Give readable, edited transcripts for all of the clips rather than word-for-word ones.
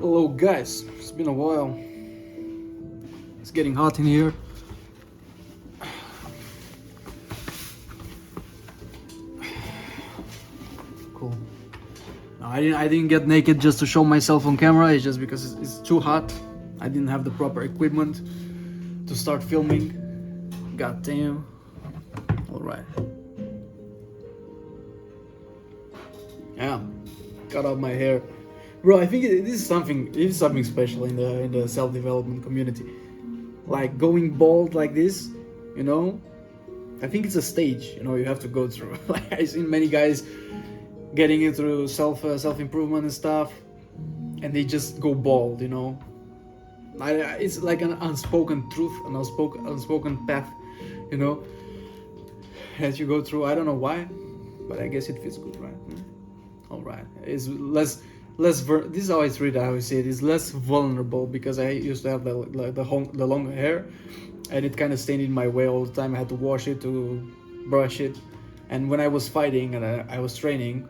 Hello guys, it's been a while. It's getting hot in here. Cool. No, I didn't get naked just to show myself on camera. It's just because it's too hot. I didn't have the proper equipment to start filming. God damn. All right. Yeah, cut off my hair, bro. I think this is something special in the self-development community. Like going bald like this, you know. I think it's a stage, you have to go through. Like I've seen many guys getting into self improvement and stuff, and they just go bald. It's like an unspoken truth, an unspoken path, you know, as you go through. I don't know why, but I guess it feels good, right? All right, it's less. This is how I treat it. I always say it is less vulnerable because I used to have the long hair, and it kind of stayed in my way all the time. I had to wash it, to brush it, and when I was fighting and I was training,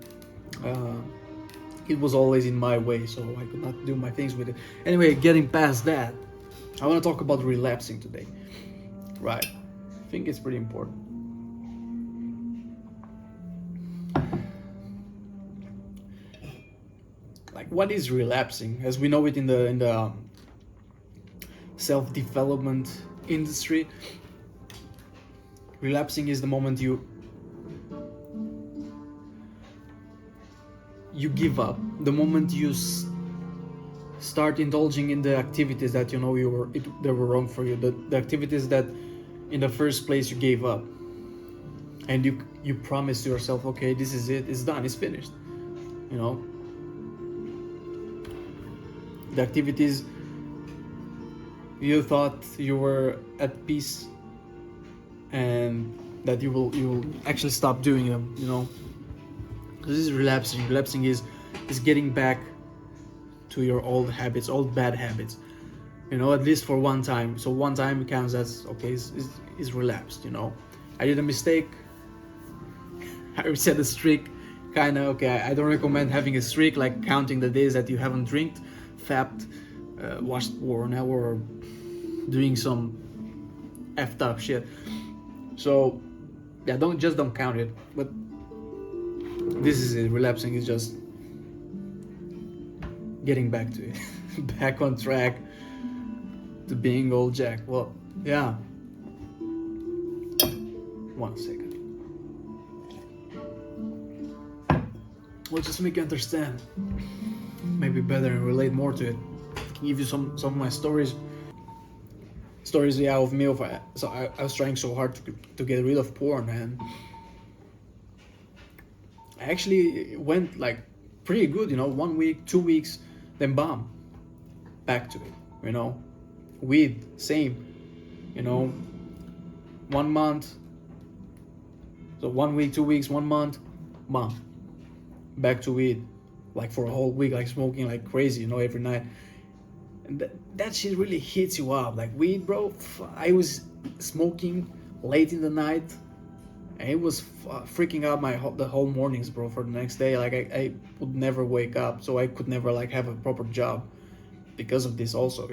it was always in my way, so I could not do my things with it. Anyway, getting past that, I want to talk about relapsing today. Right, I think it's pretty important. Like, what is relapsing? As we know it in the self-development industry, relapsing is the moment you give up, the moment you start indulging in the activities that they were wrong for you, the activities that in the first place you gave up, and you promise to yourself, okay, this is it, it's done, it's finished. The activities you thought you were at peace and that you will actually stop doing them. This is relapsing. Relapsing is getting back to your old habits, old bad habits, at least for one time. So one time counts as, okay, is relapsed. I did a mistake, I reset a streak, kind of. Okay, I don't recommend having a streak, like counting the days that you haven't drank, fapped, watched porn, or doing some effed up shit. So yeah, don't count it. But this is it. Relapsing is just getting back to it, back on track to being old Jack. Well, yeah. 1 second. Well, just to make you understand, maybe better and relate more to it. I can give you some of my stories. Yeah, of me. So I was trying so hard to get rid of porn, and I actually went like pretty good. 1 week, 2 weeks, then bam, back to it. Weed, same. 1 month. So 1 week, 2 weeks, 1 month, bam, back to weed, like for a whole week, like smoking like crazy, every night. And that shit really hits you up. Like weed, bro. I was smoking late in the night, and it was freaking out the whole mornings, bro. For the next day, like I would never wake up, so I could never like have a proper job because of this. Also,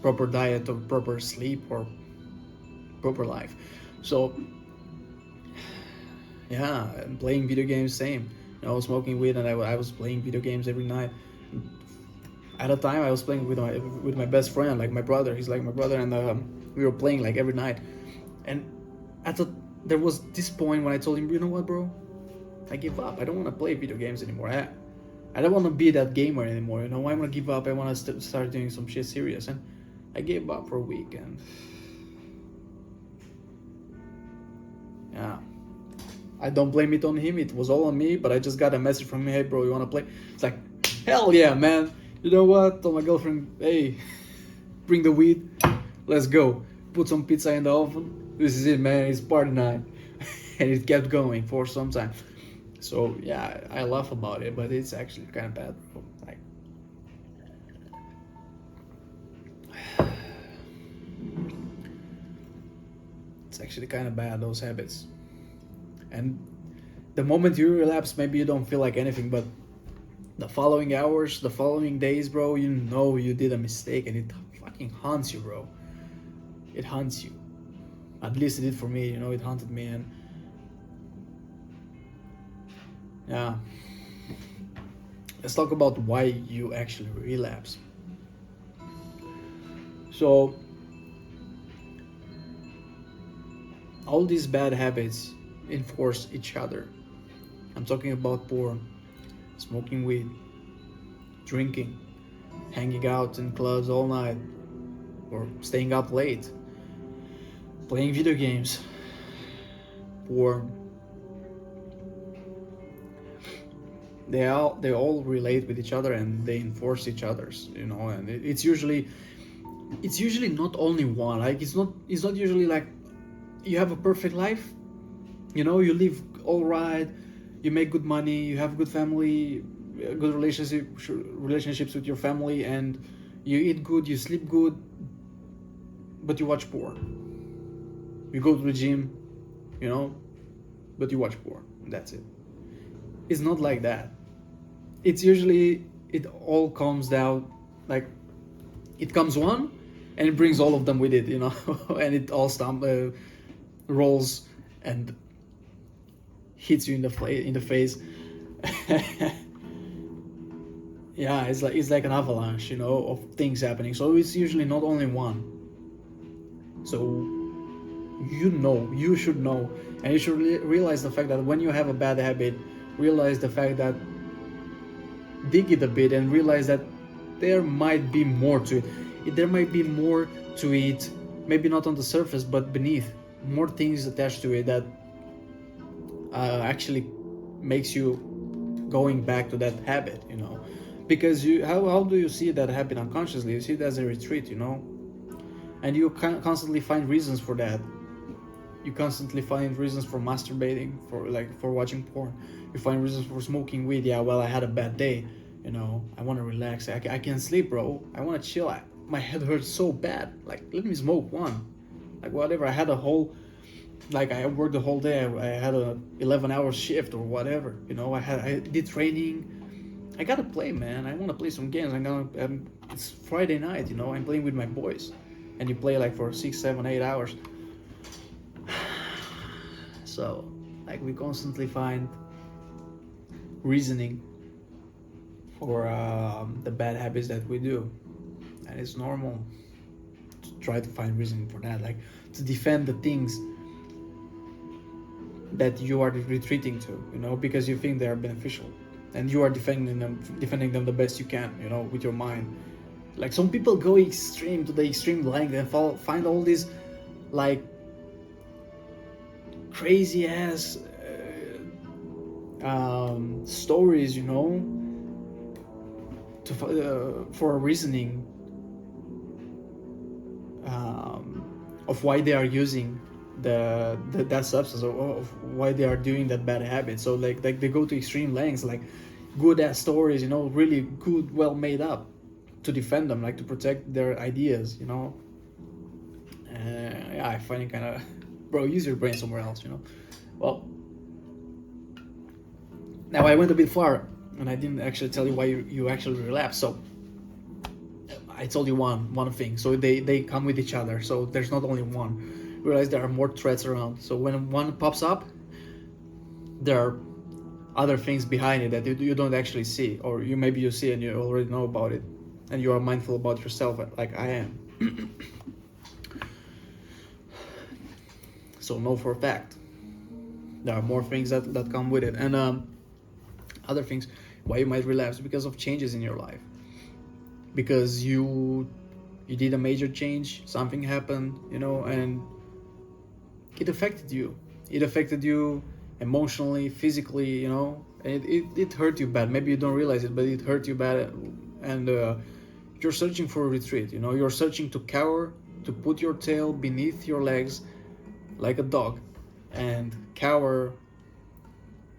proper diet or proper sleep or proper life. So yeah, and playing video games, same. Smoking weed, and I was playing video games every night. At a time, I was playing with my best friend, like my brother. He's like my brother, and we were playing like every night. And there was this point when I told him, you know what, bro? I give up. I don't want to play video games anymore. I don't want to be that gamer anymore. I want to give up. I want to start doing some shit serious. And I gave up for a week, and yeah. I don't blame it on him. It was all on me. But I just got a message from him. Hey, bro, you want to play? It's like, hell yeah, man. You know what? Told my girlfriend, hey, bring the weed. Let's go. Put some pizza in the oven. This is it, man. It's party night. And it kept going for some time. So yeah, I laugh about it, but it's actually kind of bad, bro. Like, it's actually kind of bad, those habits. And the moment you relapse, maybe you don't feel like anything, but The following hours, the following days, bro, you know you did a mistake, and it fucking haunts you, bro. It haunts you. At least it did for me, you know, it haunted me. And yeah, let's talk about why you actually relapse. So all these bad habits enforce each other. I'm talking about porn, smoking weed, drinking, hanging out in clubs all night, or staying up late, playing video games, porn. They all relate with each other, and they enforce each other's, you know. And it's usually not only one. Like it's not usually like you have a perfect life, you know, you live all right, you make good money, you have good family, good relationships with your family, and you eat good, you sleep good, but you watch porn. You go to the gym, you know, but you watch porn. That's it. It's not like that. It's usually, it all comes down, like, it comes one and it brings all of them with it, you know. And it all rolls and hits you in the face. Yeah, it's like an avalanche, you know, of things happening. So it's usually not only one. So you should know, and you should realize the fact that when you have a bad habit, realize the fact that, dig it a bit and realize that there might be more to it. There might be more to it, maybe not on the surface, but beneath, more things attached to it that actually makes you going back to that habit, you know. Because how do you see that habit unconsciously? You see it as a retreat, you know, and you constantly find reasons for that. You constantly find reasons for masturbating, for watching porn. You find reasons for smoking weed. Yeah, well, I had a bad day, you know, I want to relax. I can't sleep, bro. I want to chill. My head hurts so bad. Like, let me smoke one. Like, whatever. I had a whole, like, I worked the whole day. I had a 11-hour shift or whatever, you know. I did training. I gotta play, man. I want to play some games. It's Friday night, you know. I'm playing with my boys, and you play like for 6, 7, 8 hours. So, like, we constantly find reasoning for the bad habits that we do, and it's normal to try to find reasoning for that, like to defend the things that you are retreating to, you know, because you think they are beneficial, and you are defending them the best you can, you know, with your mind. Like, some people go to the extreme length and find all these, like, crazy ass stories, you know, for a reasoning of why they are using that substance, or of why they are doing that bad habit. So like they go to extreme lengths, like good ass stories, you know, really good, well made up, to defend them, like to protect their ideas, you know. Yeah, I find it kind of, bro, use your brain somewhere else, you know. Well, now I went a bit far, and I didn't actually tell you why you actually relapse. So I told you one thing. So they come with each other. So there's not only one. Realize there are more threats around. So when one pops up, there are other things behind it that you don't actually see, or maybe you see and you already know about it, and you are mindful about yourself, like I am. So know for a fact there are more things that come with it. And other things why you might relapse: because of changes in your life, because you did a major change, something happened, you know, and it affected you emotionally, physically, you know, and it hurt you bad. Maybe you don't realize it, but it hurt you bad. And you're searching for a retreat, you know, you're searching to cower, to put your tail beneath your legs like a dog, and cower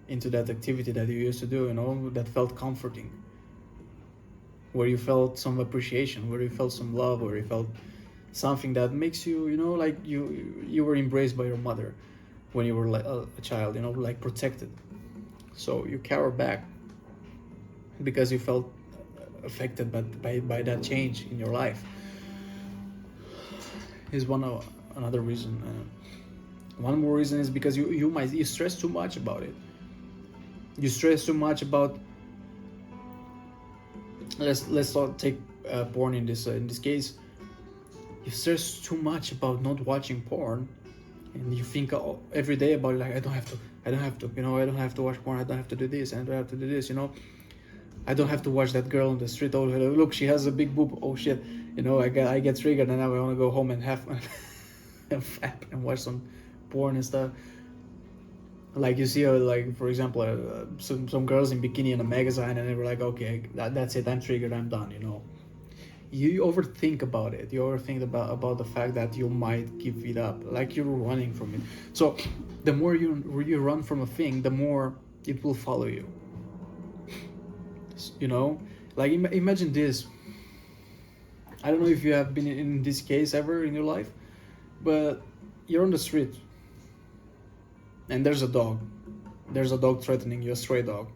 into that activity that you used to do, you know, that felt comforting, where you felt some appreciation, where you felt some love, where you felt something that makes you, you know, like you were embraced by your mother when you were like a child, you know, like protected. So you cower back, because you felt affected by that change in your life. Is another reason. One more reason is because you stress too much about it. You stress too much about, let's not take porn in this case. You stress too much about not watching porn, and you think every day about it, like, I don't have to, I don't have to, I don't have to watch porn, I don't have to do this, and I don't have to do this, I don't have to watch that girl on the street. Oh, look, she has a big boob. Oh shit, I get triggered, and now I want to go home and have and watch some porn and stuff. Like you see, like for example, some girls in bikini in a magazine, and they were like, okay, that's it, I'm triggered, I'm done. You overthink about it. You overthink about the fact that you might give it up, like you're running from it. So the more you run from a thing, the more it will follow you. Like imagine this. I don't know if you have been in this case ever in your life, but you're on the street and there's a dog threatening you, a stray dog.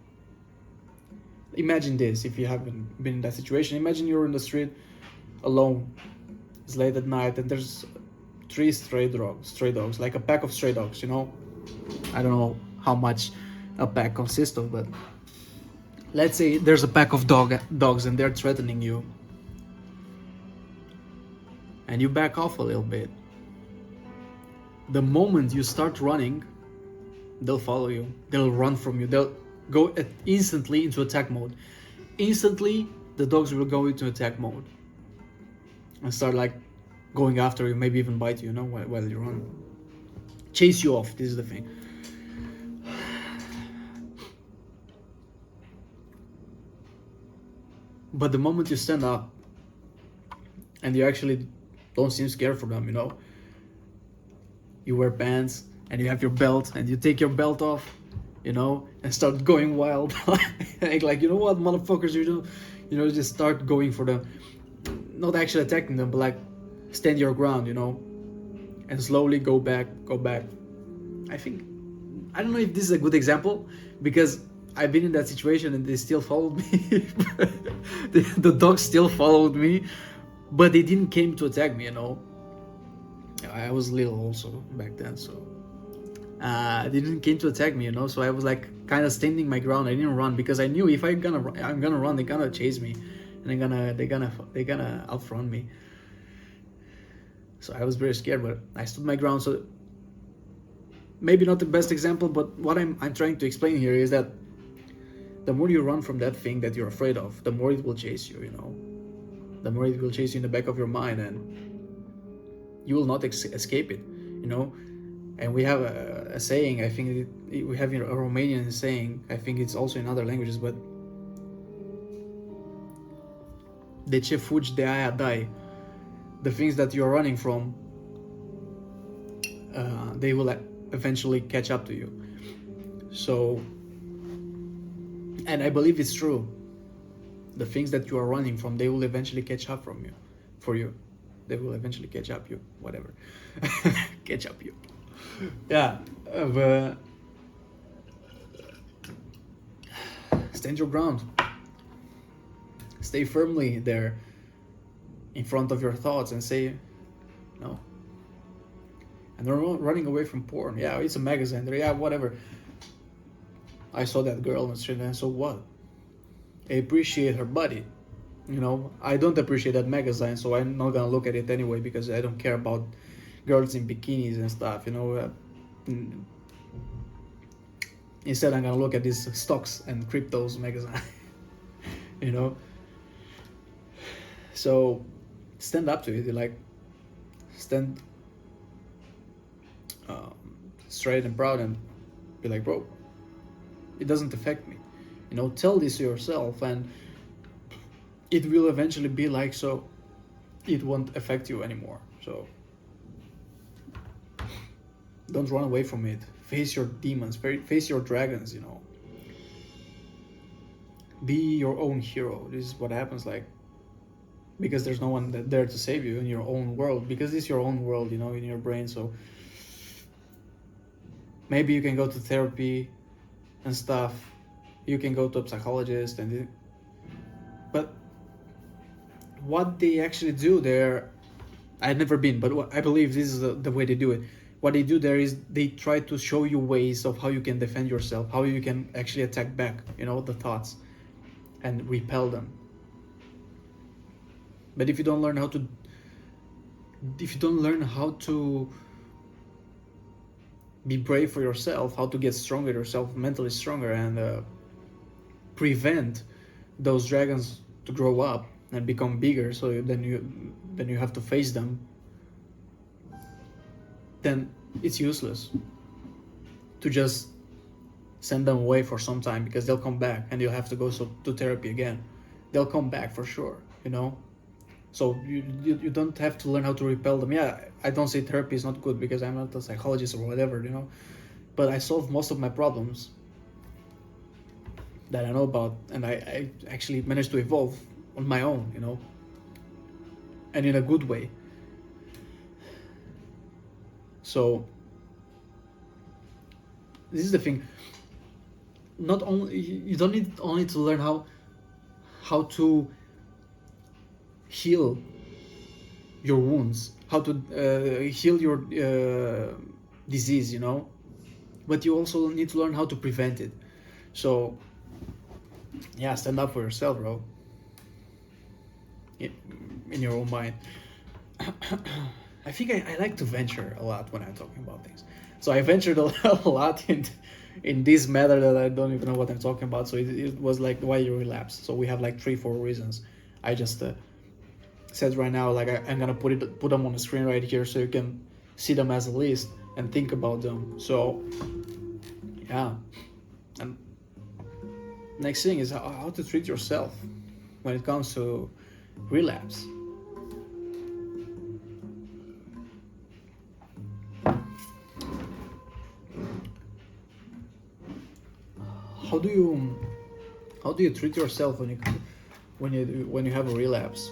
Imagine this. If you haven't been in that situation, imagine you're in the street alone, it's late at night, and there's 3 stray dogs, like a pack of stray dogs. I don't know how much a pack consists of, but let's say there's a pack of dogs and they're threatening you, and you back off a little bit. The moment you start running, they'll follow you, they'll run from you, they'll go instantly into attack mode. Instantly the dogs will go into attack mode and start like going after you, maybe even bite you, while you run, chase you off. This is the thing. But the moment you stand up and you actually don't seem scared for them, you wear pants and you have your belt and you take your belt off, and start going wild. like, you know what, motherfuckers, you do, just start going for them, not actually attacking them, but like stand your ground, and slowly go back. I don't know if this is a good example, because I've been in that situation and they still followed me. the dogs still followed me, but they didn't came to attack me. I was little also back then, so they didn't came to attack me. So I was like kind of standing my ground. I didn't run because I knew if I'm gonna run, they're gonna chase me, and they're gonna outrun me. So I was very scared, but I stood my ground. So maybe not the best example, but what I'm trying to explain here is that the more you run from that thing that you're afraid of, the more it will chase you. The more it will chase you in the back of your mind, and you will not escape it. And we have a saying, I think we have a Romanian saying, I think it's also in other languages, but de ce fugi de aia dai. The things that you're running from, they will eventually catch up to you. So, and I believe it's true. The things that you are running from, they will eventually catch up for you. They will eventually catch up you, whatever. Catch up you. Yeah, but stand your ground. Stay firmly there in front of your thoughts and say no. And they're running away from porn. Yeah, it's a magazine. Yeah, whatever. I saw that girl on the street, and so what? I appreciate her body. I don't appreciate that magazine, so I'm not gonna look at it anyway, because I don't care about girls in bikinis and stuff. Instead, I'm gonna look at these stocks and cryptos magazine. So stand up to it. Like, stand straight and proud and be like, bro, it doesn't affect me. Tell this to yourself, and it will eventually be like, so it won't affect you anymore. So don't run away from it. Face your demons, face your dragons. Be your own hero. This is what happens, like, because there's no one there to save you in your own world, because it's your own world, in your brain. So maybe you can go to therapy and stuff. You can go to a psychologist, and what they actually do there, I've never been, but I believe this is the way they do it. What they do there is they try to show you ways of how you can defend yourself, how you can actually attack back, the thoughts, and repel them. But if you don't learn how to be brave for yourself, how to get stronger yourself, mentally stronger, and prevent those dragons to grow up and become bigger, so then you have to face them, then it's useless to just send them away for some time, because they'll come back and you'll have to go to therapy again. They'll come back for sure, So you don't have to learn how to repel them. Yeah, I don't say therapy is not good because I'm not a psychologist or whatever, but I solved most of my problems that I know about, and I actually managed to evolve on my own, and in a good way. So this is the thing. Not only you don't need only to learn how to heal your wounds, how to heal your disease, but you also need to learn how to prevent it. So yeah, stand up for yourself, bro, in your own mind. I think I like to venture a lot when I'm talking about things. So I ventured a lot in this matter that I don't even know what I'm talking about. So it was like why you relapse. So we have like 3-4 reasons. I just said right now, like I'm gonna put them on the screen right here so you can see them as a list and think about them. So yeah, and next thing is how to treat yourself when it comes to relapse. How do you treat yourself when you have a relapse?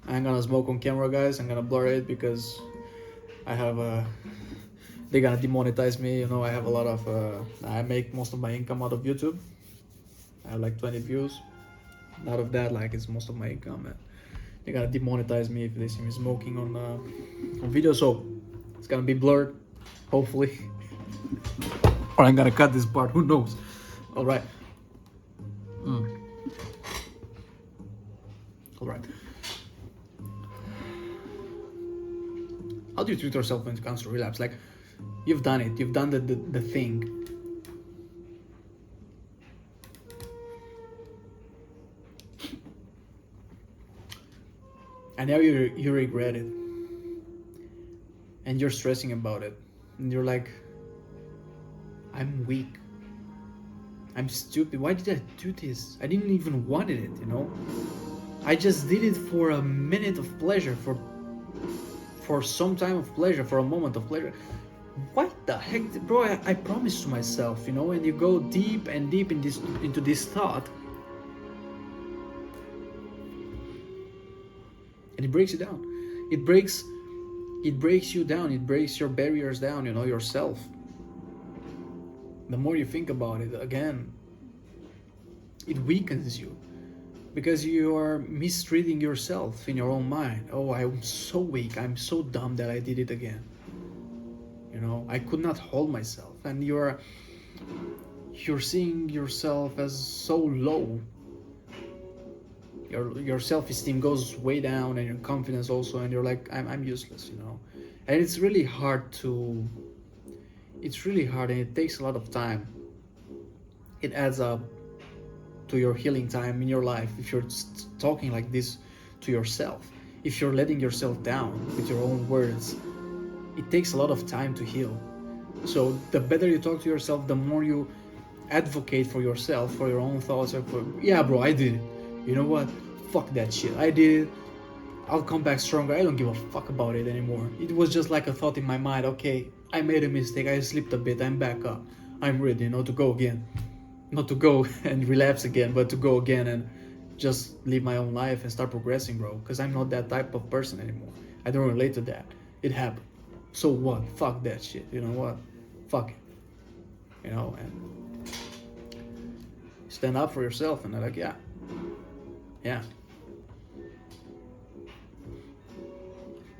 I'm gonna smoke on camera, guys. I'm gonna blur it because I have they're gonna demonetize me. I have a lot of I make most of my income out of YouTube. I have like 20 views. Out of that, like, it's most of my income, and they're gonna demonetize me if they see me smoking on video. So it's gonna be blurred, hopefully. Or I'm gonna cut this part, who knows. All right. All right. How do you treat yourself when it comes to relapse? Like, you've done it, you've done the thing. And now you regret it. And you're stressing about it. And you're like, I'm weak. I'm stupid. Why did I do this? I didn't even wanted it, I just did it for a minute of pleasure, for some time of pleasure, for a moment of pleasure. What the heck, bro? I promised to myself, and you go deep and deep into this thought, and it breaks you down. It breaks you down. It breaks your barriers down, yourself. The more you think about it, again, it weakens you, because you are mistreating yourself in your own mind. Oh, I'm so weak, I'm so dumb that I did it again. I could not hold myself, and you're seeing yourself as so low. Your self-esteem goes way down, and your confidence also, and you're like, I'm useless, And it's really hard, and it takes a lot of time. It adds up to your healing time in your life if you're talking like this to yourself. If you're letting yourself down with your own words, it takes a lot of time to heal. So the better you talk to yourself, the more you advocate for yourself, for your own thoughts, or yeah, bro, I did it. You know what? Fuck that shit. I did it. I'll come back stronger. I don't give a fuck about it anymore. It was just like a thought in my mind. Okay, I made a mistake. I slipped a bit. I'm back up. I'm ready, to go again. Not to go and relapse again, but to go again and just live my own life and start progressing, bro. Because I'm not that type of person anymore. I don't relate to that. It happened. So what? Fuck that shit. You know what? Fuck it. And stand up for yourself, and they're like, yeah, Yeah.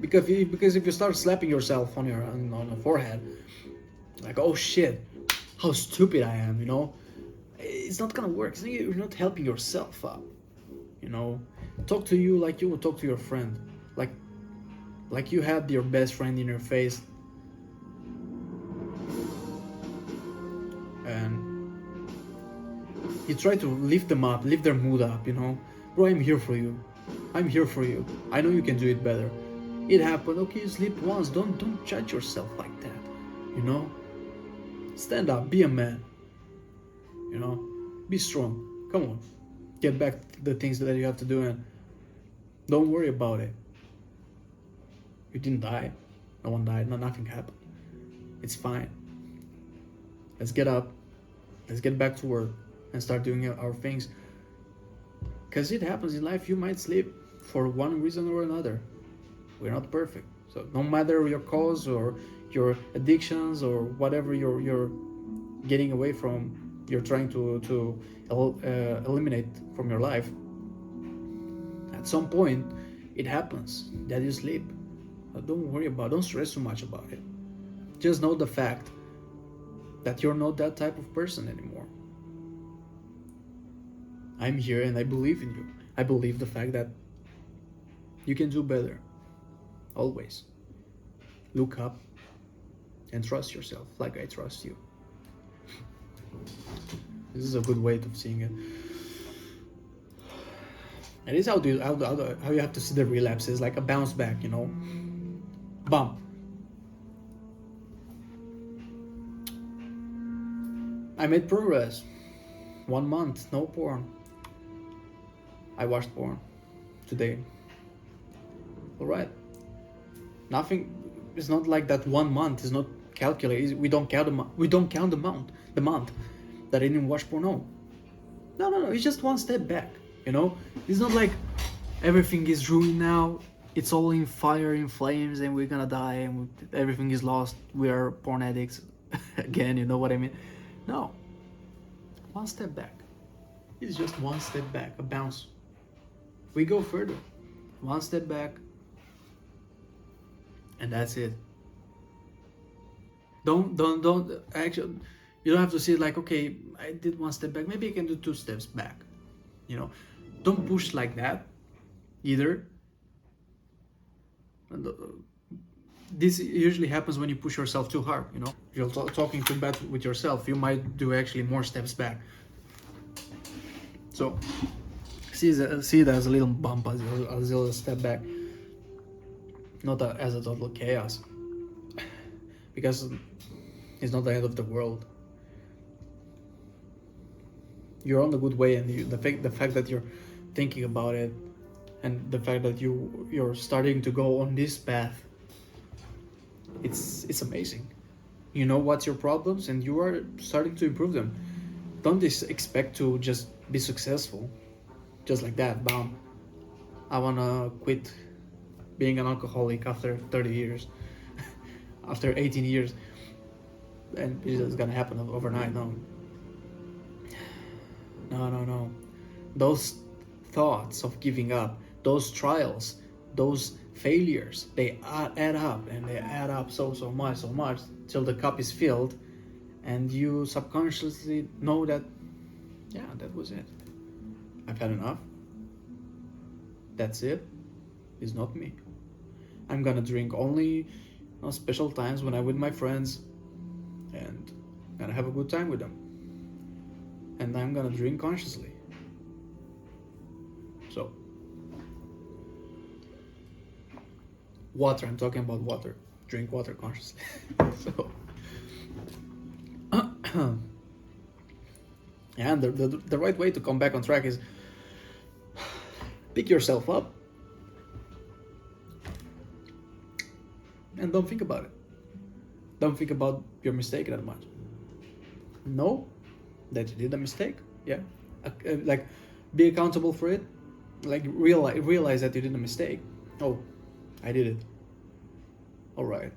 Because if you start slapping yourself on the forehead, like, oh shit, how stupid I am, it's not gonna work. You're not helping yourself up. Talk to you like you would talk to your friend, like you had your best friend in your face, and you try to lift them up, lift their mood up. Bro, I'm here for you. I'm here for you. I know you can do it better. It happened. Okay, you sleep once. Don't judge yourself like that. You know, stand up. Be a man. Be strong. Come on, get back to the things that you have to do, and don't worry about it. You didn't die. No one died. Nothing happened. It's fine. Let's get up. Let's get back to work and start doing our things. Because it happens in life. You might sleep for one reason or another. We're not perfect. So no matter your cause or your addictions or whatever you're getting away from, you're trying to eliminate from your life, at some point it happens that you sleep. Don't worry about it. Don't stress too much about it. Just know the fact that you're not that type of person anymore. I'm here and I believe in you. I believe the fact that you can do better. Always. Look up and trust yourself like I trust you. This is a good way of seeing it. And this is how you have to see the relapse is like a bounce back, Bump. I made progress. 1 month, no porn. I watched porn today. Alright. Nothing. It's not like that 1 month is not calculated. We don't count the month that I didn't watch porn. No. It's just one step back. It's not like everything is ruined now. It's all in fire, in flames, and we're gonna die, and everything is lost. We are porn addicts again. You know what I mean? No. One step back. It's just one step back, a bounce. We go further. One step back. And that's it. Don't actually, you don't have to see it like, okay, I did one step back, maybe I can do 2 steps back. Don't push like that either. And this usually happens when you push yourself too hard. If you're talking too bad with yourself, you might do actually more steps back. So see it as a little bump, as a little step back, not as a total chaos, because it's not the end of the world. You're on the good way, and the fact that you're thinking about it, and the fact that you're starting to go on this path, it's amazing. You know what's your problems, and you are starting to improve them. Don't expect to just be successful just like that. Bam, I wanna quit being an alcoholic after 30 years after 18 years, and it's just gonna happen overnight. No. Those thoughts of giving up, those trials, those failures, they add up, and they add up so much till the cup is filled, and you subconsciously know that, yeah, that was it. I've had enough. That's it. It's not me. I'm gonna drink only on special times when I'm with my friends, and gonna have a good time with them. And I'm gonna drink consciously. So, water, I'm talking about water. Drink water consciously. So, and the right way to come back on track is pick yourself up and don't think about it. Don't think about your mistake that much. Know that you did a mistake. Yeah, like be accountable for it. Like realize that you did a mistake. Oh, I did it. All right,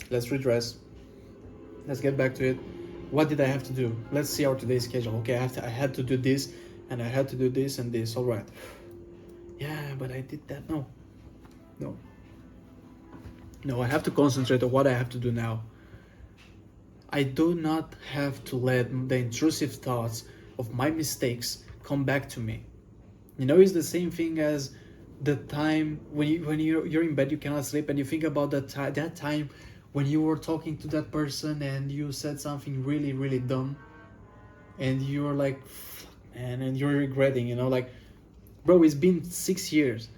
let's redress. Let's get back to it. What did I have to do? Let's see our today's schedule. Okay, I had to do this, and I had to do this and this. All right. Yeah, but I did that. No, no, no. I have to concentrate on what I have to do now. I do not have to let the intrusive thoughts of my mistakes come back to me. You know, it's the same thing as the time when you're in bed, you cannot sleep, and you think about that time when you were talking to that person and you said something really really dumb, and you're like, "Fuck, man," and you're regretting. You know, like, bro, it's been 6 years.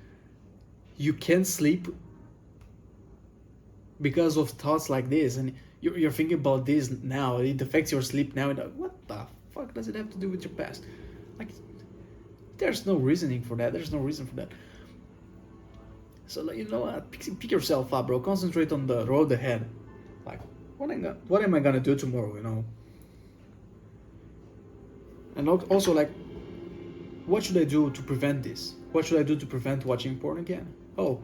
You can't sleep because of thoughts like this, and you're thinking about this now. It affects your sleep now. And what the fuck does it have to do with your past? Like, there's no reasoning for that. There's no reason for that. So, like, you know what? Pick yourself up, bro. Concentrate on the road ahead. Like, what am I gonna do tomorrow? You know. And also, like, what should I do to prevent this? What should I do to prevent watching porn again? Oh,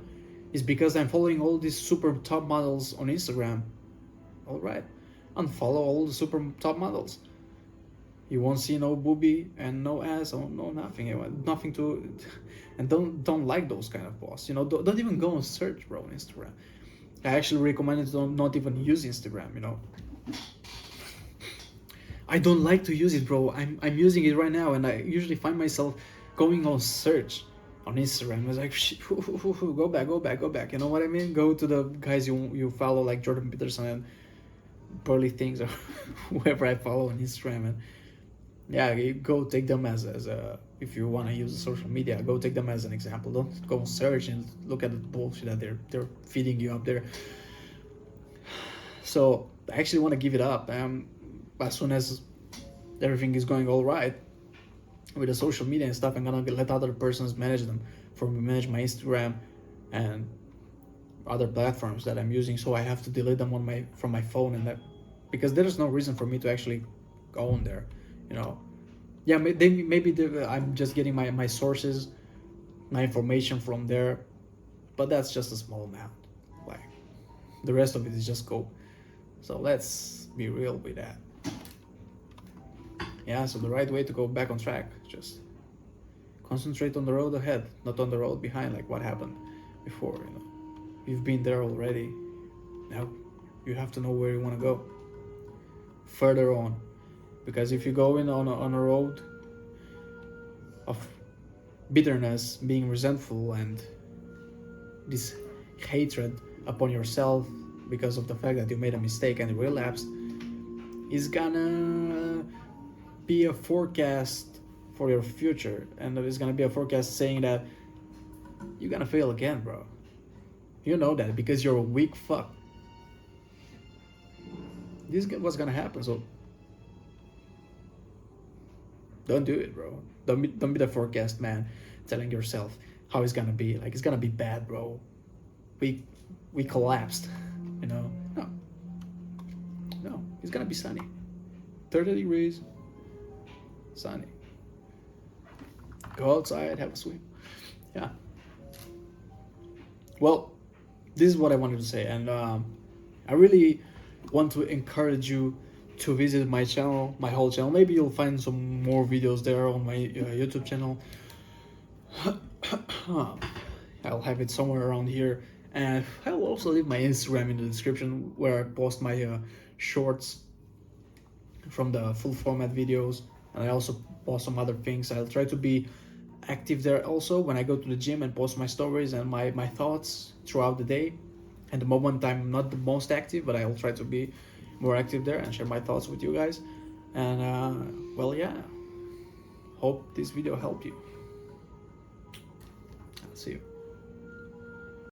it's because I'm following all these super top models on Instagram. All right, unfollow all the super top models. You won't see no boobie and no ass or no nothing. Nothing to, and don't like those kind of posts. You know, don't even go and search, bro, on Instagram. I actually recommend it to not even use Instagram. You know, I don't like to use it, bro. I'm using it right now, and I usually find myself going on search on Instagram. It's like, shit, go back. You know what I mean? Go to the guys you follow, like Jordan Peterson and Burly Things, or whoever I follow on Instagram, and yeah, you go take them as a, if you want to use social media, go take them as an example. Don't go search and look at the bullshit that they're feeding you up there. So I actually want to give it up. As soon as everything is going all right with the social media and stuff, I'm gonna let other persons manage them for me, manage my Instagram and other platforms that I'm using. So I have to delete them from my phone, and that, because there's no reason for me to actually go on there. You know, yeah, maybe I'm just getting my sources, my information from there, but that's just a small amount. Like, the rest of it is just go. So let's be real with that. Yeah, so the right way to go back on track, just concentrate on the road ahead, not on the road behind, like what happened before. You know, you've been there already. Now you have to know where you want to go further on, because if you go in on a road of bitterness, being resentful, and this hatred upon yourself because of the fact that you made a mistake and relapsed, is gonna be a forecast for your future, and it's gonna be a forecast saying that you're gonna fail again, bro. You know that because you're a weak fuck. This is what's gonna happen. So don't do it, bro. Don't be the forecast man telling yourself how it's gonna be. Like, it's gonna be bad, bro. We collapsed. You know? No. It's gonna be sunny. 30 degrees. Sunny. Go outside, have a swim. Yeah. Well, this is what I wanted to say, and I really want to encourage you to visit my channel, my whole channel. Maybe you'll find some more videos there on my YouTube channel. I'll have it somewhere around here, and I'll also leave my Instagram in the description, where I post my shorts from the full format videos, and I also post some other things. I'll try to be active there also when I go to the gym and post my stories and my thoughts throughout the day. At the moment I'm not the most active, but I'll try to be more active there and share my thoughts with you guys. And well, yeah, hope this video helped you. I'll see you.